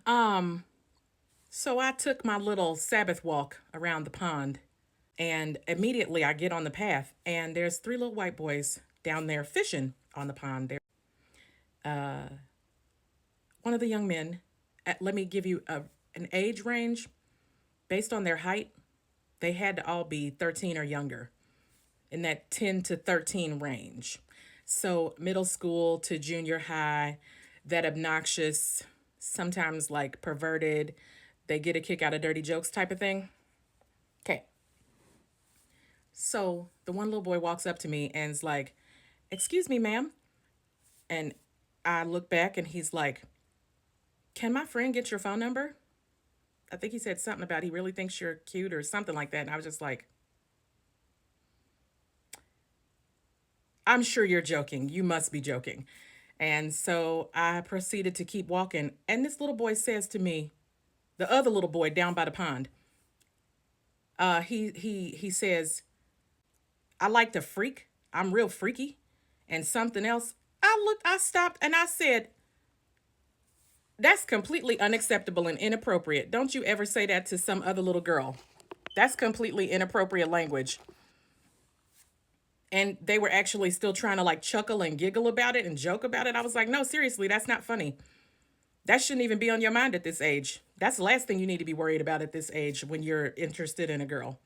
Um, so I took my little Sabbath walk around the pond, and immediately I get on the path, and there's three little white boys down there fishing on the pond. There, one of the young men, let me give you an age range based on their height. They had to all be 13 or younger, in that 10 to 13 range. So middle school to junior high, that obnoxious, sometimes like perverted, they get a kick out of dirty jokes type of thing. Okay. So the one little boy walks up to me and is like, "Excuse me, ma'am." And I look back and he's like, "Can my friend get your phone number?" I think he said something about he really thinks you're cute or something like that. And I was just like, "I'm sure you're joking. You must be joking." And so I proceeded to keep walking. And this little boy says to me, the other little boy down by the pond, he says, "I like to freak. I'm real freaky." And something else. I stopped and I said, "That's completely unacceptable and inappropriate. Don't you ever say that to some other little girl. That's completely inappropriate language." And they were actually still trying to like chuckle and giggle about it and joke about it. I was like, "No, seriously, that's not funny. That shouldn't even be on your mind at this age. That's the last thing you need to be worried about at this age when you're interested in a girl.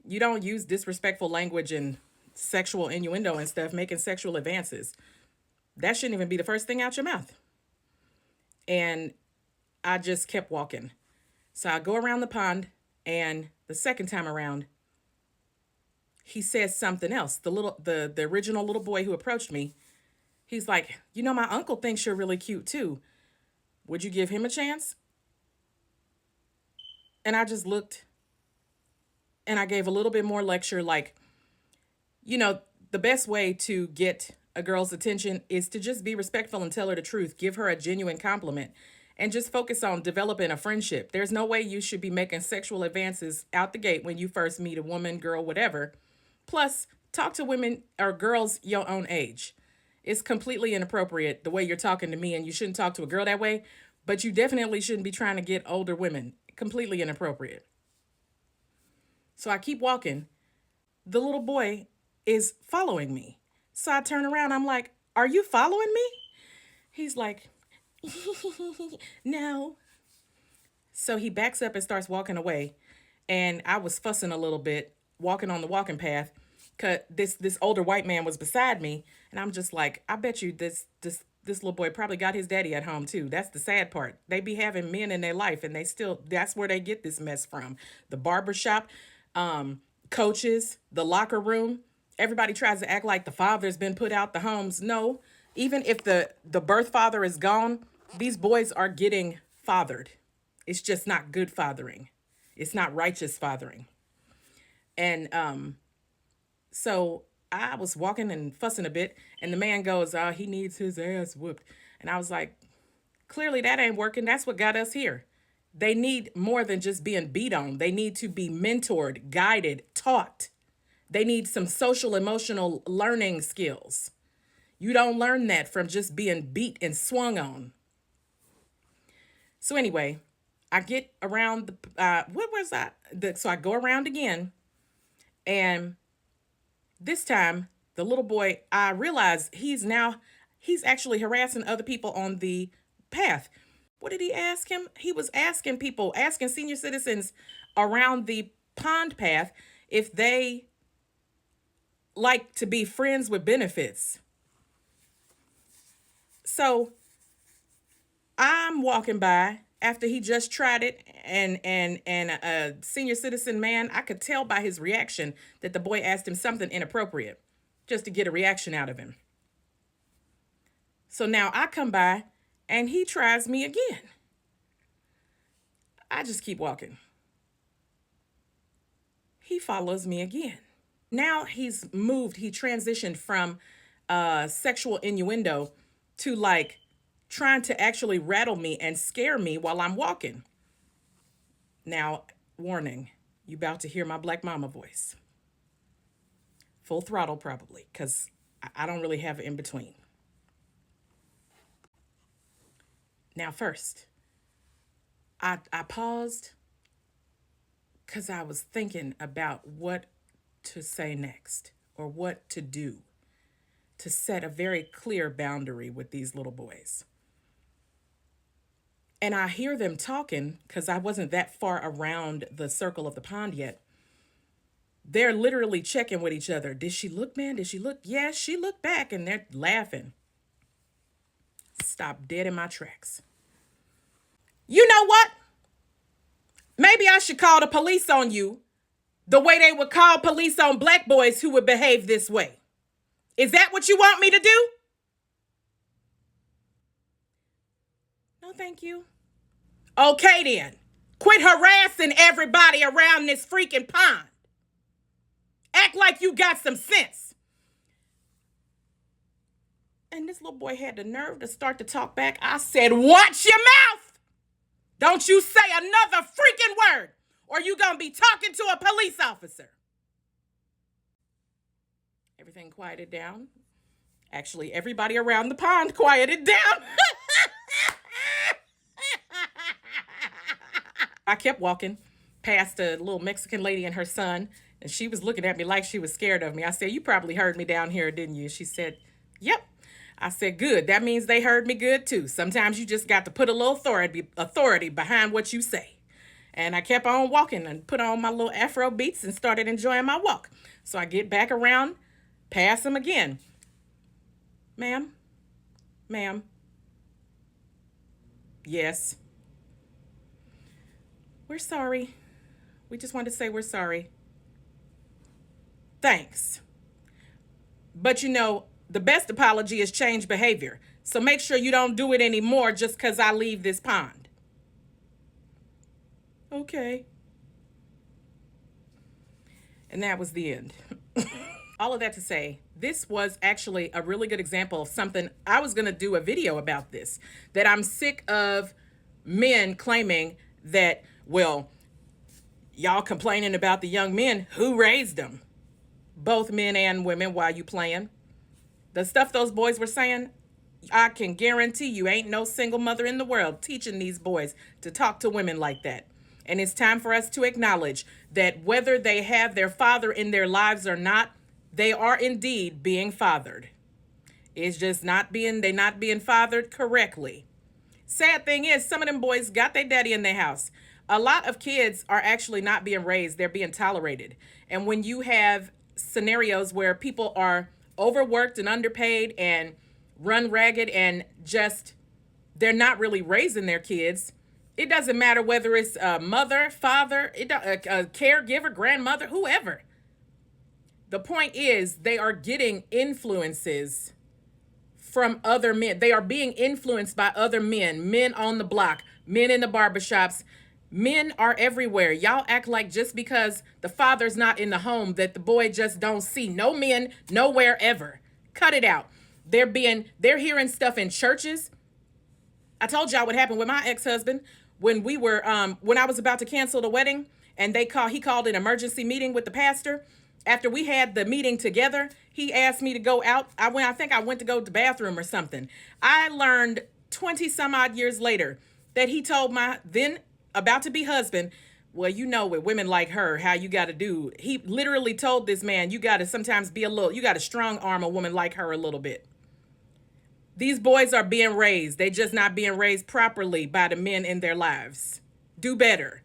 You don't use disrespectful language and sexual innuendo and stuff, making sexual advances. That shouldn't even be the first thing out your mouth." And I just kept walking. So I go around the pond, and the second time around, he says something else. The original little boy who approached me, he's like, "My uncle thinks you're really cute too. Would you give him a chance?" And I just looked and I gave a little bit more lecture like, you know, the best way to get a girl's attention is to just be respectful and tell her the truth. Give her a genuine compliment and just focus on developing a friendship. There's no way you should be making sexual advances out the gate when you first meet a woman, girl, whatever. Plus, talk to women or girls your own age. It's completely inappropriate the way you're talking to me, and you shouldn't talk to a girl that way, but you definitely shouldn't be trying to get older women. Completely inappropriate. So I keep walking. The little boy is following me. So I turn around. I'm like, "Are you following me?" He's like, "No." So he backs up and starts walking away. And I was fussing a little bit, walking on the walking path. Cause this older white man was beside me. And I'm just like, I bet you this little boy probably got his daddy at home too. That's the sad part. They be having men in their life and that's where they get this mess from. The barbershop, coaches, the locker room. Everybody tries to act like the father's been put out the homes. No, even if the birth father is gone, these boys are getting fathered. It's just not good fathering. It's not righteous fathering. And so I was walking and fussing a bit, and the man goes, he needs his ass whooped. And I was like, clearly that ain't working. That's what got us here. They need more than just being beat on. They need to be mentored, guided, taught. They need some social emotional learning skills. You don't learn that from just being beat and swung on. So anyway, I get around what was that? So I go around again, and this time the little boy, I realize he's actually harassing other people on the path. What did he ask him? He was asking senior citizens around the pond path if they like to be friends with benefits. So I'm walking by after he just tried it, and a senior citizen man, I could tell by his reaction that the boy asked him something inappropriate just to get a reaction out of him. So now I come by and he tries me again. I just keep walking. He follows me again. Now he's moved. He transitioned from sexual innuendo to like trying to actually rattle me and scare me while I'm walking. Now, warning, you about to hear my black mama voice. Full throttle probably, because I don't really have it in between. Now, first, I paused because I was thinking about what to say next or what to do to set a very clear boundary with these little boys. And I hear them talking because I wasn't that far around the circle of the pond yet. They're literally checking with each other. Did she look, man? Did she look? Yeah, she looked back, and they're laughing. Stop dead in my tracks. You know what? Maybe I should call the police on you the way they would call police on black boys who would behave this way. Is that what you want me to do? No, thank you. Okay, then. Quit harassing everybody around this freaking pond. Act like you got some sense. And this little boy had the nerve to start to talk back. I said, watch your mouth. Don't you say another freaking word, or you gonna be talking to a police officer. Everything quieted down. Actually, everybody around the pond quieted down. I kept walking past a little Mexican lady and her son, and she was looking at me like she was scared of me. I said, you probably heard me down here, didn't you? She said, yep. I said, good. That means they heard me good, too. Sometimes you just got to put a little authority behind what you say. And I kept on walking and put on my little Afro beats and started enjoying my walk. So I get back around, pass them again. Ma'am? Ma'am? Yes. We're sorry. We just wanted to say we're sorry. Thanks. But you know, the best apology is change behavior. So make sure you don't do it anymore just because I leave this pond. Okay. And that was the end. All of that to say, this was actually a really good example of something. I was going to do a video about this, that I'm sick of men claiming that, well, y'all complaining about the young men. Who raised them? Both men and women while you playing. The stuff those boys were saying, I can guarantee you ain't no single mother in the world teaching these boys to talk to women like that. And it's time for us to acknowledge that whether they have their father in their lives or not, they are indeed being fathered. It's just they're not being fathered correctly. Sad thing is, some of them boys got their daddy in their house. A lot of kids are actually not being raised, they're being tolerated. And when you have scenarios where people are overworked and underpaid and run ragged and just, they're not really raising their kids, it doesn't matter whether it's a mother, father, a caregiver, grandmother, whoever. The point is, they are getting influences from other men. They are being influenced by other men on the block, men in the barbershops. Men are everywhere. Y'all act like just because the father's not in the home that the boy just don't see. No men, nowhere ever. Cut it out. They're hearing stuff in churches. I told y'all what happened with my ex-husband when when I was about to cancel the wedding, and he called an emergency meeting with the pastor. After we had the meeting together, he asked me to go out. I think I went to go to the bathroom or something. I learned 20 some odd years later that he told my then about to be husband, well, you know, with women like her, how you got to do. He literally told this man, you got to sometimes you got to strong arm a woman like her a little bit. These boys are being raised. They just not being raised properly by the men in their lives. Do better.